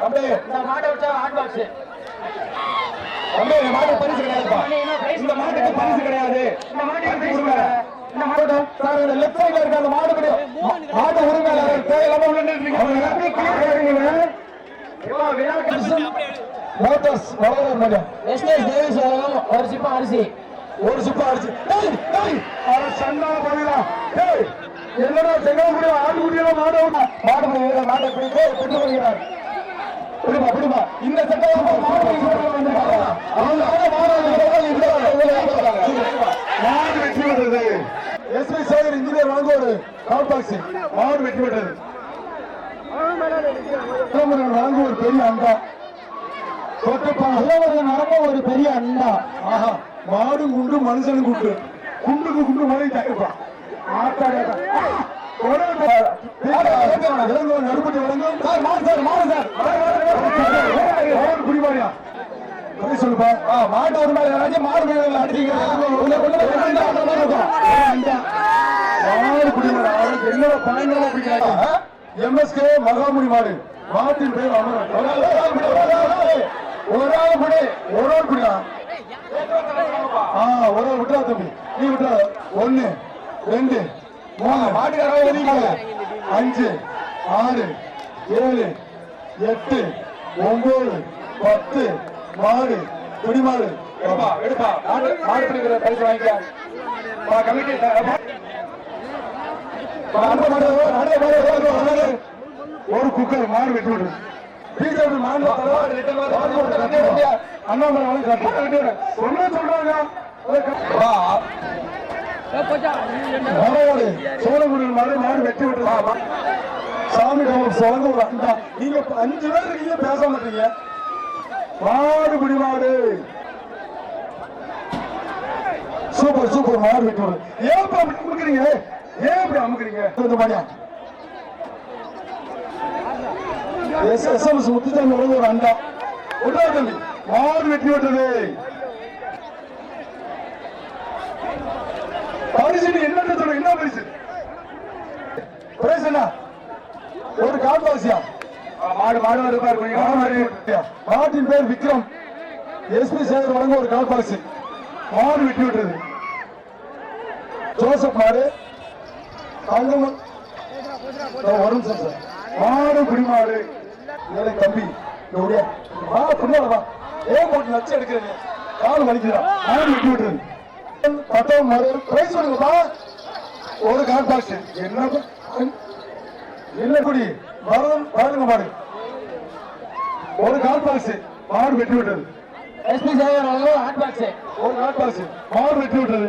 இந்த மாட்டை வச்சா ஹாட் பாக்ஸ். மாட்டு பரிசு கிடையாதுப்பா. இந்த மாட்டுக்கு பரிசு கிடையாது. இந்த மாட்டுக்கு கொடுங்க. இந்த மாடு சார் இந்த லெஃப்ட் சைடுல இருக்க அந்த மாடு மாட்டு உரிமையாளர் தேவையில்லாம விளையாண்டுருக்கீங்க. மோட்டார்ஸ் வளரும் மதியம் எஸ்எஸ் தேவேஷ் அவர்களும் ஒரு சிப்பம் அரிசி. ஒரு சுப்பா அடிச்சு சண்டா பண்ணிடலாம். என்னடா செய்ய முடியும்? ஆட்டுக்குட்டியெல்லாம் மாடு மாட்டை பிடித்து பெற்று வருகிறார். பிடிமா பிடிமா இந்த சட்டம் மாடு வெற்றி பெற்றது. எஸ்பி சேகர் இன்ஜினியர் வாங்க ஒரு கால் பாக்ஸ் மாடு வெற்றி பெற்றது. வாங்க ஒரு பெரிய அண்டா நடக்க ஒரு பெரிய அண்டா. ஆஹா மாடு குண்டு மனுஷனு குண்டு குண்டுக்கு குண்டு மாதிரி தயாரிப்பான். நடுப்பட்டி வழங்கும் குடிமாரியா சொல்லுப்பா. மாட்டு ஒரு மாதிரி யாராச்சும் மாடு மேல அடிச்சீங்க மாடு குடிமாரி அவருக்கு என்னோட பயங்கரமா பிடிக்கிறாங்க. எம்எஸ்கே மகாமுடி மாடு மாட்டின் பேர் அமரன். ஒரு ஆள் படி ஒரு ஆள் பிடிடா. ஒரு ஆள் விட்டா தம்பி நீ விட்டா. 1 2 3 மாட்டுக்காரங்க 5 6 7 8 9 10 மாடு குடிமாடு எடுப்பா. மாடு பிடிக்கிற பரிசு வாங்கிக்க கமிட்டி. ஒரு குக்கர் மாடு வெட்டி விடு. அண்ணாமலை சொல்றாங்க சோழகுடியில் மாடு மாடு வெட்டி விட்டு சாமி சொல்லுங்க. ஒரு அண்டா நீங்க 5 பேர் இருக்கீங்க பேச மாட்டீங்க. மாடு குடிமாடு சூப்பர் சூப்பர் மாடு வெட்டி விடு. ஏன் அப்படி அமுக்குறீங்க? ஏன் அப்படி அமுக்குறீங்க? மாடியா எஸ்எம்எஸ் முத்துச்சாமி ஒரு அண்டா விட்டா தம்பி மாடு வெட்டி விட்டது. பரிசு என்ன சொல்ல? என்ன பரிசு? பிரைஸ் என்ன? ஒரு கால் பாசியா மாடு மாடு இருப்பாரு. மாட்டின் பேர் விக்ரம். எஸ்பி சேகர் வழங்க ஒரு கால் பாசி மாடு வெட்டி விட்டது. ஜோசப் மாடு தங்கம் வரும் சார். மாடு குடிமாடு தம்பி ஏன் போட்டு நச்சு எடுக்கிறீங்க? கால் வலிக்கிறா. மாடு வெட்டி விட்டுறது. 10 மாடு பிரைஸ் கொடுங்கப்பா. ஒரு கால் பாக்ஸ் என்ன குடி மரம் பாருங்க மாடு. ஒரு கால் பாக்ஸ் மாடு வெட்டி விட்டது. எஸ்பி சேகர் அவர்களும் ஹாட் பாக்ஸ். ஒரு கால் பாக்ஸ் மாடு வெட்டி விட்டது.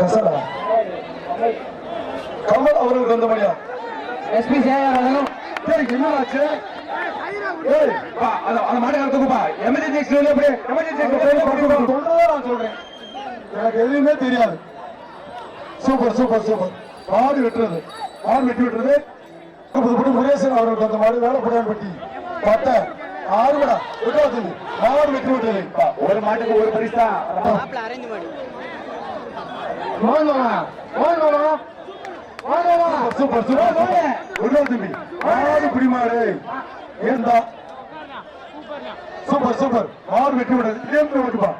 கசடா கமல் அவர்களுக்கு வந்த முடியா. எஸ்பி சேகர் அவர்களும் என்ன ஆச்சு? எனக்கு எதுவுமே தெரியாது. சூப்பர் சூப்பர் சூப்பர் மாடு வெட்டுறது. மாடு வெட்டி விட்டுறது. முருகேசன் அவர்களுக்கு அந்த மாடு வேலைப்படையான்பட்டி 10 6 விட்டாது மாடு வெட்டி விட்டுறது. ஒரு மாட்டுக்கு ஒரு பரிசு தான். சூப்பர் சூப்பர் தம்பி மாடு குடிமாடு இருந்தா சூப்பர் சூப்பர் மாடு வெட்டி விடுறது. வெட்டுப்பா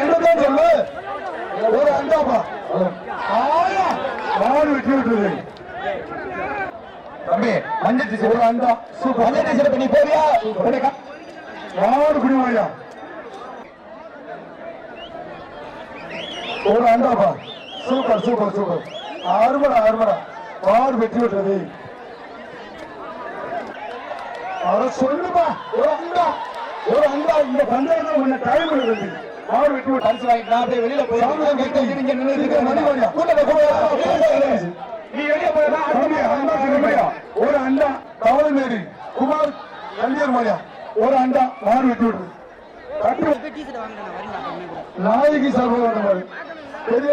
என்னதான் சொல்லு. ஒரு அண்டாப்பா மாடு வெட்டி விட்டுறது. தம்பி மஞ்சள் ஒரு அண்டா சூப்பர். மஞ்சள் டீச்சர் நீ போறியா? மாடு குடிமாடியா ஒரு அண்டாப்பா சூப்பர் சூப்பர் சூப்பர். 6 மாடு வெட்டி விட்டது. சொல்லுப்பா ஒரு அண்டா இந்த பந்தயம் உன்ன டைம் இருக்கு. மாடு வெட்டி விட்டு பரிசு வாங்கிக்கலாம். அப்படியே வெளியில போய் ஒரு அண்டா தவளை மேரி குமார் கல்யாண் மாடியா ஒரு அண்டா மாடு வெட்டி விடுறது. நாயகி சார்பாக பெரிய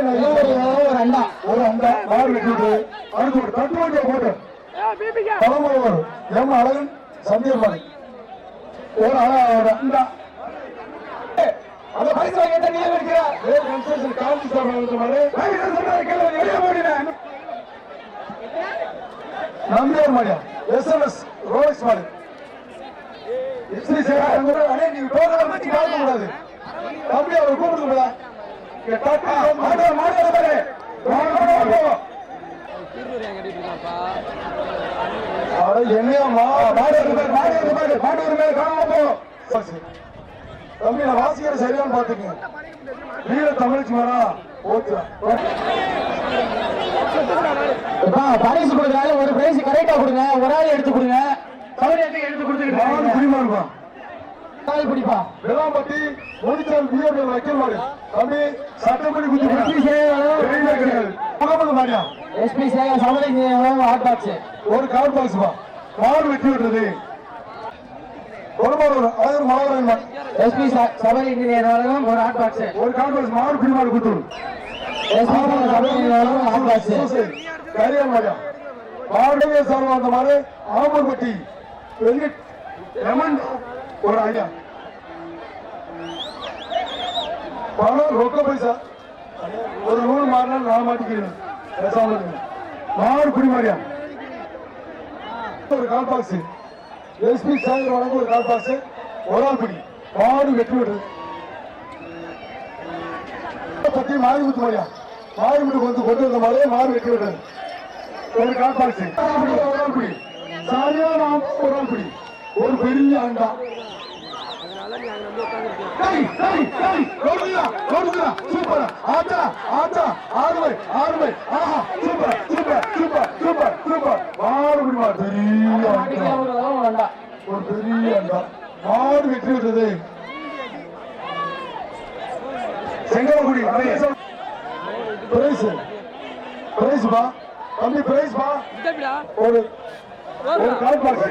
ஒரு அண்டா மாடு வெட்டி விட்டு அடுத்து ஒரு தட்டு வண்டியை போட்டு தலைமுறை வரும். எம் அழகன் சந்தியம்மாள் ஒரு அண்டா அந்த பரிசு வாங்கிட்ட நீ இருக்கிற காந்தி சார்பாக நம்பியார் மாடியா எஸ்எல்எஸ் ரோலக்ஸ் மாடு ஸ்ரீ சேகர் அண்ணே நீங்க டோக்கன் வச்சு பார்க்க கூடாது தம்பி அவர் கூப்பிடுங்க மாடு மாடு பாரு என்னையா மாடு ஒரு மேல காணாம போ தம்பி நான் வாசிக்கிற சரியான்னு பாத்துக்கங்க வீர தமிழ்ச்சி வரா ஓகே பரிசு கொடுக்குறாரு ஒரு பிரைஸ் கரெக்டா கொடுங்க ஒரு ஆள் எடுத்து கொடுங்க கவனியத்துக்கு எடுத்து கொடுத்துக்கிட்டு புரியுமா இருக்கும் ஆள் பிடிப்பா விளாம்பட்டி முடிச்சால் பிஏபி வைக்கல் மாடு தம்பி சட்டப்படி குத்தி கிடையாது முகமது மாடியா எஸ்பி சேகர் சமலை ஹாட் பாக்ஸ் ஒரு கார் பாக்ஸ் மாடு வெட்டி விட்டுறது ஒரு மாடு எஸ்பி சபரி இன்ஜினியர் வழங்கும் ஒரு ஹாட் பாக்ஸ் ஒரு கார் பாக்ஸ் மாடு பிடி மாடு குத்து எஸ்பி சபரி இன்ஜினியர் வழங்கும் ஹாட் பாக்ஸ் கரியால் மாடியா மாடுவே சார்பா அந்த மாதிரி ஆம்பூர்பட்டி வெங்கட் லெமன் ஒரு ஐடியா பணம் ரொக்க பைசா ஒரு நூறு மாறினா நான் மாட்டிக்கிறேன் மாடு குடி மாறியா ஒரு கால் பாக்ஸ் எஸ்பி சேகர் வழங்க ஒரு கால் பாக்ஸ் ஒரு ஆள் பிடி மாடு வெட்டி விடுறது பத்தி மாறி முத்து மாறியா மாறி முட்டு வந்து கொண்டு வந்த மாதிரி மாடு வெட்டி விடுறது ஒரு கால் பாக்ஸ் ஒரு ஆள் பிடி சரியான ஒரு ஆள் பிடி ஒரு பெரிய அண்டா சூப்பர் ஆச்சா ஆச்சா ஆறுமை ஆறுமை ஆஹா super super super super super மாடு பிடிமா பெரிய அண்டா ஒரு பெரிய அண்டா மாடு வெற்றி விட்டது செங்கல்குடி பிரைஸ் பிரைஸ் பா தம்பி பிரைஸ் பா ஒரு ஒரு கால் பாக்ஸ்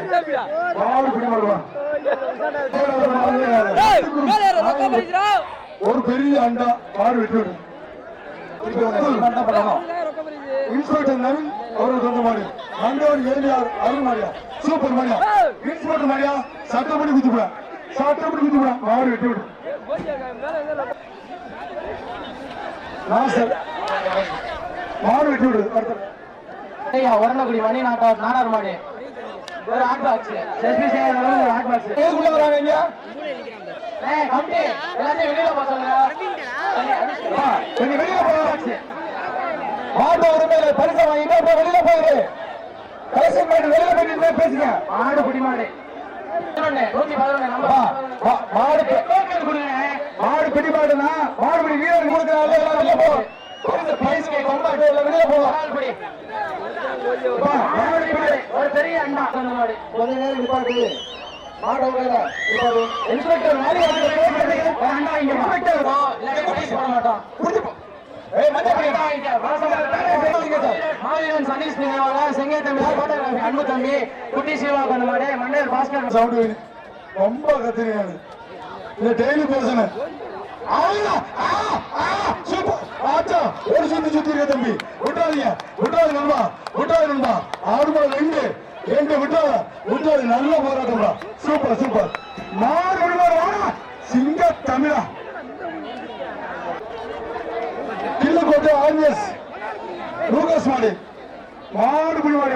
மாடு பிடி மாடுவா ஒரு பெரிய அண்டா மாடு வெட்டி விடு இன்ஸ்பெக்டர் நவீன் அவர்கள் சொந்த மாடு நந்தவர் ஏரியார் அருள் மாடியா சூப்பர் மாடியா இன்ஸ்பெக்டர் மாடியா சட்டப்படி குத்துப்பா சட்டப்படி குத்துப்பா மாடு வெட்டி விடு மாடு வெட்டி விடு உரணக்குடி மணி நாடார் மாடு ஒரு ஹாட் பாக்ஸ் எஸ்பி சேகர் ஒரு ஹாட் பாக்ஸ் எதுக்குள்ள வராங்க இங்க கம்பி எல்லாத்தையும் வெளியில போக சொல்லுங்க வெளியில போக மாடு உரிமையில பரிசு வாங்கிட்டு வெளியில போயிரு கலெக்ஷன் பண்ணிட்டு வெளியில போயிட்டு பேசுங்க மாடு பிடி மாடு மாடு பிடி மாடுனா மாடு பிடி வீரர் கொடுக்கறாங்க எல்லாம் வெளியில போ பிரைஸ் கே கொண்டாடு வெளியில போ ஒரு பெரிய அண்ணா கொஞ்ச நேரம் நிப்பாட்டு மாடு இன்ஸ்பெக்டர் அண்ணா இங்க இன்ஸ்பெக்டர் போட மாட்டோம் மாவீரன் சதீஷ் செங்கை தம்பி போட்டோகிராஃபி அன்பு தம்பி குட்டி சிவா பண்ண மாடு மண்டல் பாஸ்கர் சவுண்ட் ரொம்ப கத்துறீங்க இந்த டெய்லி பேசுன ஒரு சுத்தி சுத்தி இருக்க தம்பி விட்டாதீங்க விட்டாது நண்பா விட்டாது நண்பா ஆறு ரெண்டு ரெண்டு விட்டாது நல்ல போராட்டம்டா சூப்பர் சூப்பர் மாடு சிங்க தமிழா கிள்ளக்கோட்டை ஆர்எஸ் லூகாஸ் மாடு மாடு புடி மாடு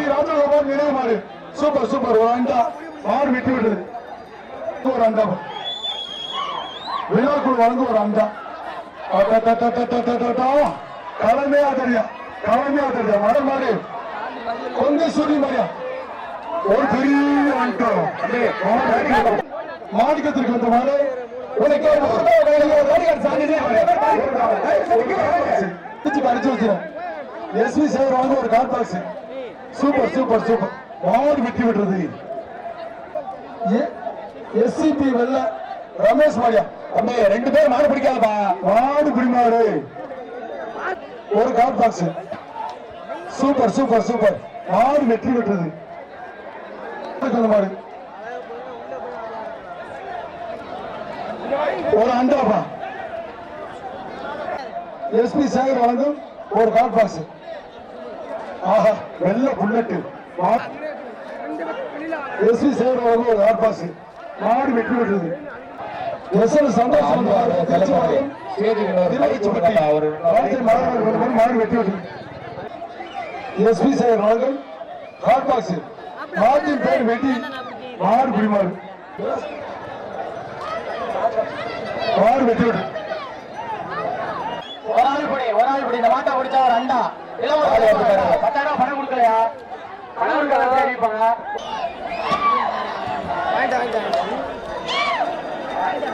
ராஜகோபால் நினைவு மாடு சூப்பர் சூப்பர் ஒரு அண்டா மாடு வெட்டி விட்டது ஒரு அண்டா விழாக்குள் வழங்க ஒரு அண்டா கலமையா தெரியா மட மாடு கொஞ்சம் சொல்லி மாடியா ஒரு பெரிய அண்டா மாடிக்கத்திற்கு வந்த மாடு எஸ்வி சேகர் வாங்க ஒரு car box super super super மாடு வெட்டி விடுறது எஸ்சிபி வெள்ள ரமேஷ் மாடியா அம்மே ரெண்டு பேரும் மாடு பிடிக்காதப்பா மாடு பிடிமாடு ஒரு car box super super super மாடு வெற்றி விட்டுறது மாடு ஒரு அண்டாப்பா எஸ்பி சேகர் வழங்கும் ஒரு கார் பாக்ஸ் ஆஹா வெள்ள புல்லட்டு எஸ்பி சேகர் வழங்கும் ஒரு கார் பாக்ஸ் மாடு வெற்றி விட்டுறது சந்தோஷம் மாடு வெட்டி விட்டு எஸ்பி சார் வழங்கும் ஹாட் பாக்ஸ் மாட்டின் பேர் வெட்டி மாடு குடிமாறு மாடு வெட்டி விட்டு ஒரு ஆள் படி இந்த மாட்டை பிடிச்சா ஒரு அண்டா இலவச 10,000 பணம் கொடுக்கலையா பணம் கொடுக்கல தெரிவிப்பாங்க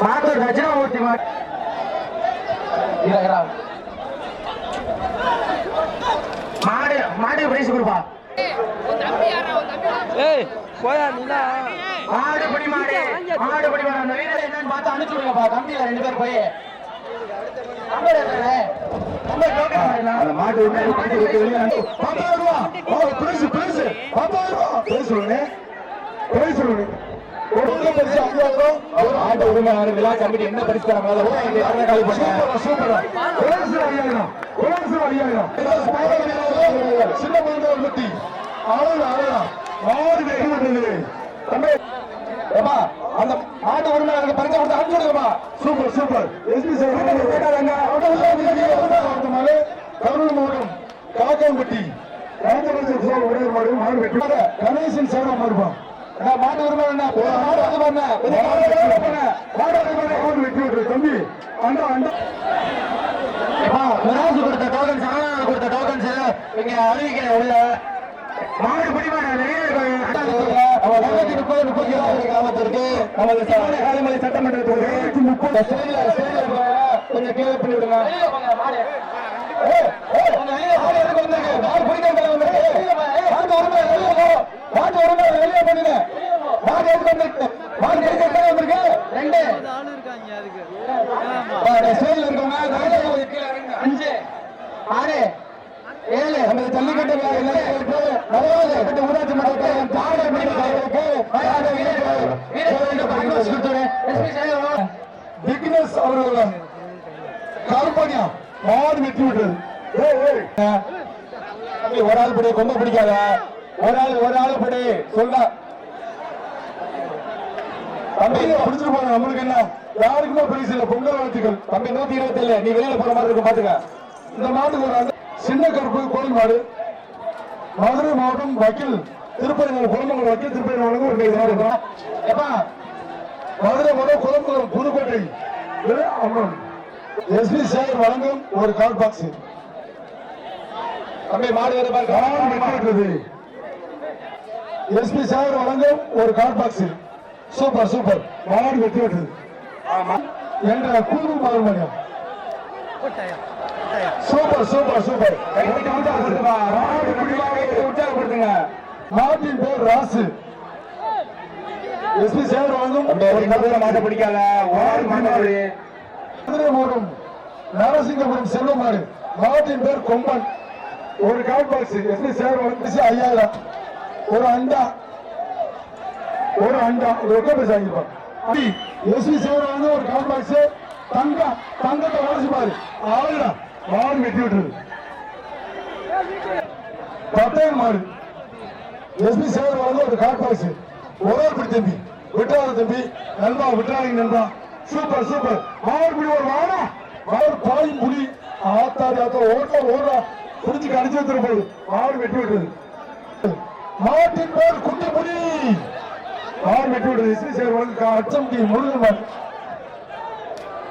மாட்டு தட்சிணாமூர்த்தி மாடு பிரைஸ் கொடுப்பா மாடு படி மாடு அந்த வீரர் என்னன்னு பார்த்து அனுப்பிச்சு விடுங்கப்பா கம்பியில 2 பேர் போய் மாட்டு 10,000 ரூபா பிரைஸ் பிரைஸ் 10,000 ரூபா பிரைஸ் சொல்லுங்க பிரைஸ் சொல்லுங்க ஆட்ட உரிமையாளர் விழா கமிட்டி என்ன பரிசு சின்ன பத்தி அந்த ஆட்ட உரிமையாளருக்கு பரிசு கொடுத்து அனுப்பிச்சுடுங்கப்பா super super SP sir Karur மாவட்டம் காக்காம்பட்டி கணேசன் சேவை மாறுபா மாட்டு உரிமை தம்பி கொடுத்த டோக்கன்ஸ் கொடுத்த டோக்கன்ஸ் இங்க அறிவிக்கிறேன் உள்ள மாடு பிடிமாடு கிராமத்திற்கு நமது காலிமலை சட்டமன்றத்துக்கு 30 கொஞ்சம் கேள்வி பண்ணி விடுங்க மாட்டு உரிமை வெளியே பண்ணுங்க மாடு எதுக்கு வந்திருக்கு மாடு எடுக்க வந்திருக்கு 2 ஸ்டேஜ்ல இருக்கவங்க 5 6 7 நம்ம ஜல்லிக்கட்டு ஊராட்சி மன்றத்துக்கு பிக்னஸ் அவர்கள் கருப்பணியா மாடு வெட்டி விட்டது ஒரு ஆள் படி கொம்ப பிடிக்காத ஒரு ஆள் படி சொல்ல தம்பி பிடிச்சிட்டு போங்க நம்மளுக்கு என்ன யாருக்குமே பிரைஸ் இல்ல பொங்கல் வாழ்த்துக்கள் தம்பி 127 நீ வெளியில போற மாதிரி இருக்கும் பாத்துக்க இந்த மாட்டுக்கு ஒரு சின்ன கருப்பு கோயில் மாடு மதுரை மாவட்டம் வக்கீல் திருப்பதி குளமங்கலம் வக்கீல் திருப்பதி மாவட்டம் ஒரு கைது இருக்கும் எப்பா மதுரை மாவட்டம் குளமங்கலம் புதுக்கோட்டை எஸ்பி சார் வழங்கும் ஒரு கால் பாக்ஸ் தம்பி மாடு வருது எஸ்பி சார் வழங்கும் ஒரு கால் பாக்ஸ் சூப்பர் சூப்பர் மாடு வெட்டி விட்டது என்ற கூறு மாறுமணியம் சூப்பர் சூப்பர் சூப்பர் உற்சாகப்படுத்துங்க மாட்டின் பேர் ராசு எஸ்பி சேவர் வழங்கும் மாட்டை பிடிக்காத மதுரை மாவட்டம் நரசிங்கபுரம் செல்வமாடு மாட்டின் பேர் கொம்பன் ஒரு கால் பாக்ஸ் எஸ்பி சேவர் வழங்கும் 5000 ஒரு அண்டா ரொக்க பைசா வாங்கிருப்பான் எஸ்பி சேவர் வந்து ஒரு கால் பாக்ஸ் தங்கத்தை உடச்சு பாரு ஆளுடா மாடு வெட்டி விட்டுருது 10,000 மாடு எஸ்பி சேவர் வந்து ஒரு கால் பாக்ஸ் ஒரு படி தம்பி விட்டாத தம்பி நண்பா விட்டாதீங்க நண்பா சூப்பர் சூப்பர் மாடு பிடி ஒரு வாடா மாடு பாயும் புடி ஆத்தாடி ஓடுறா புடிச்சு கடிச்சு வைத்துற போது மாடு வெட்டி விட்டுருது மாட்டின் பேர் குட்டி புடி மாடு வெட்டி விட்டது எஸ்பி சேவர் வந்து அச்சம் முருகன்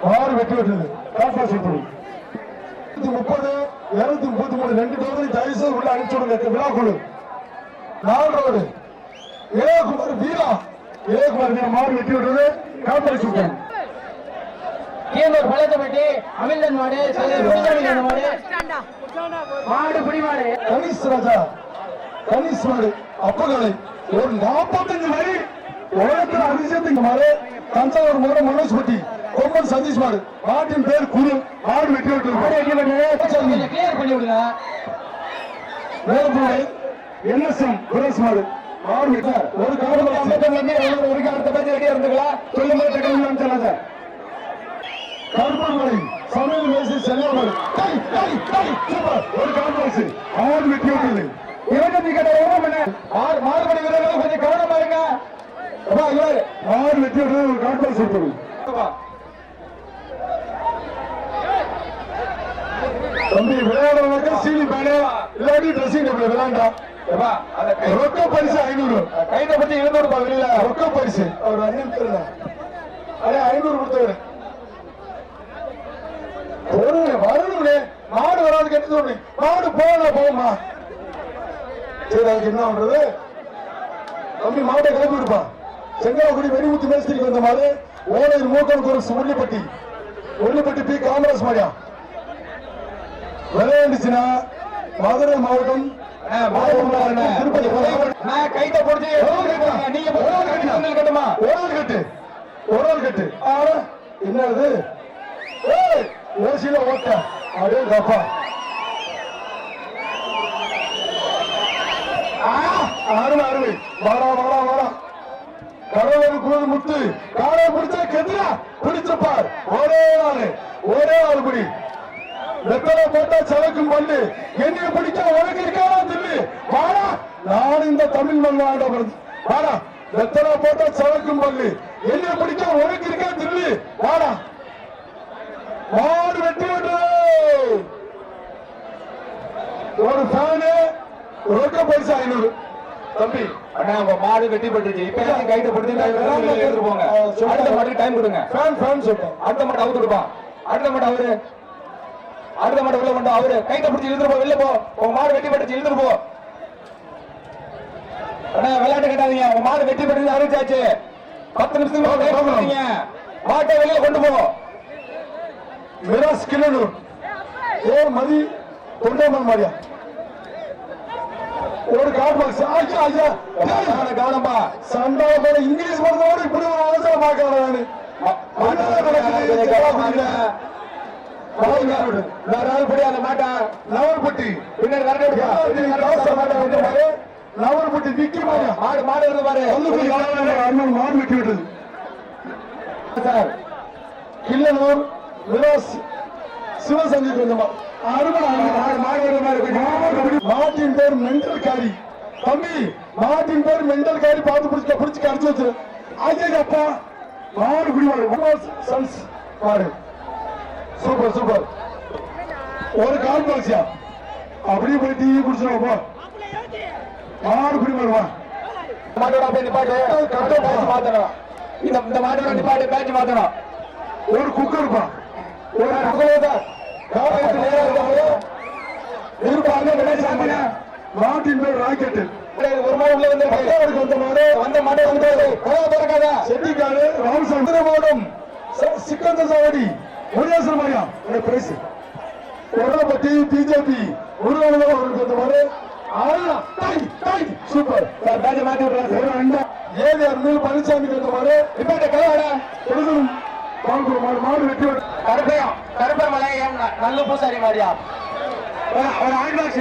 மாடு வெட்டி விட்டது காப்பாசி 30 233 2 டோக்கனை தயவுசெய்து உள்ள அனுப்பிச்சு விடுங்க விழா குழு 4 ரோடு இளையகுமார் வீரா மாடு வெட்டி விட்டது காப்பாசி கீழூர் பழத்தப்பட்டி அமிழ்தன் மாடு மாடு புடி மாடு கணேஷ் ராஜா கணேஷ் மாடு அப்பகாலை ஒரு 45 வரை உலகத்தில் அதிசயத்துக்கு மாடு தஞ்சாவூர் முதல் மனோஜ்பட்டி கொம்பன் சதீஷ் மாடு மாட்டின் பேர் குரு மாடு வெட்டி விட்டு கிளியர் பண்ணி விடுங்க என்எஸ்எம் குரேஷ் மாடு மாடு வெட்ட ஒரு காடு ஒரு காலத்தை பத்தி ரெடியா இருந்துக்கலாம் சொல்லும் போது சொல்லாத கருப்பமலை சமையல் மேசி செல்லம் மாடு ஒரு காடு வாசி மாடு வெட்டி விட்டது மாறுபடி வீரர்கள் கொஞ்சம் கவனமா இருங்க மாடு வெட்டி விட்டது ஒரு காடு வாசி விட்டது தம்பி விளையாடுறவங்க சீனி பேனு இல்லாட்டி ட்ரெஸ்ஸிங் டேபிள் விளையாண்டா ரொக்க பரிசு 500 கைட்ட பத்தி இழுத்து வெளியில ரொக்க பரிசு அவர் அண்ணன் பேருங்க அதே 500 கொடுத்தவரு வரணும்னே மாடு வராதுக்கு என்ன சொல்லு மாடு போகுமா சரி அதுக்கு என்ன பண்றது தம்பி மாட்டை கிளப்பி விடுப்பா செங்கலாக்குடி வெடிமுத்து மேஸ்திரிக்கு வந்த மாதிரி ஓலையில் மூக்கன் கோரஸ் உள்ளிப்பட்டி பி காமராஜ் மாடியா விளையாண்டுச்சுன்னா மதுரை மாவட்டம் திருப்பதி கைட்ட போடுச்சு நீங்க கட்டுமா ஒரு ஆள் கட்டு என்னது ஓசியில ஓட்ட அதே கப்பா அருமை வாடா கடவுளுக்கு முத்து காலை பிடிச்சா கெதிரா பிடிச்சப்பார் ஒரே ஆள் பிடி வெத்தலை போட்டா சவக்கும் பல்லு என்னைய பிடிச்சா உனக்கு இருக்காரா தில்லு வாடா நான் இந்த தமிழ் மண் வாடா வெத்தலை போட்டா சவக்கும் பல்லு என்னைய பிடிச்சா உனக்கு இருக்கா தில்லு வாடா மாடு வெட்டி விட்டுறது ஒரு ஃபேனு ரொக்க பரிசு 500 தம்பி அண்ணா உங்க மாடு வெட்டி பட்டுருச்சு இப்ப கைட்ட போடுது எடுத்துட்டு போங்க அடுத்த மாட்டுக்கு டைம் கொடுங்க ஃபேன் சொல்றேன் அடுத்த மாட்டு அவுத்து கொடுப்பான் அடுத்த மாட்டு உள்ள கொண்டு அவரு கைட்ட பிடிச்சி இழுத்துட்டு போ வெளில போ உங்க மாடு வெட்டி பட்டுச்சு இழுத்துட்டு போ அண்ணா விளையாட்டு கட்டாதீங்க உங்க மாடு வெட்டி பட்டுச்சு அறிவிச்சாச்சு 10 நிமிஷத்துக்கு மாட்டை வெளியில கொண்டு போ மிராஸ் கிளனூர் ஏ மதி தொண்டமன் மாரியா ஒரு கார்டு பாக்ஸ் ஐயா கவனமா சண்டை போல இங்கிலீஷ் மருந்தோட இப்படி ஒரு அவசரம் பார்க்கறானே வேற ஆள் படி அந்த மாட்டா நவல்பட்டி பின்னாடி நவல்பட்டி விக்கி மாரியா மாடு இருந்து பாரு அண்ணன் மாடு வெட்டி விட்டது சார் கிள்ளனூர் மிராஸ் சிவசங்கி கொஞ்சமா மாட்டின் பேர் மெண்டல் காரி தம்பி மாட்டின் பேர் மெண்டல் காரி பார்த்து பிடிச்சு கடிச்சு வச்சிரு ஐயப்பா மாடு குடிவாடு சன்ஸ் மாடு சூப்பர் ஒரு கால் பாக்ஸியா அப்படியே போய் டீ குடிச்சிடும் போ மாடு குடிவாடுவா மாட்டோட அப்படியே நிப்பாட்டு மாத்தணும் இந்த மாட்டோட நிப்பாட்டு பேட்ச் மாத்தணும் ஒரு குக்கர்ப்பா ஒரு மாட்டின் பேர் ராக்கெட் ஒரு மாடு உள்ள வந்த மாடு செட்டிக்காடு ராமசந்திர மாவட்டம் சிக்கந்த சாவடி முருகேசன் மாரியா பிரைஸ் உடலப்பட்டி பிஜேபி முருகன் அவருக்கு வந்த மாடு சூப்பர் மாத்தி விடுறாங்க ஏவிஆர் மீல் பழனிசாமிக்கு வந்த மாடு இப்ப கலவாடா மாடு வெட்டி கருப்பை மலை நல்ல பூசாரி மாதிரியா ஒரு ஆண் பாக்ஸ்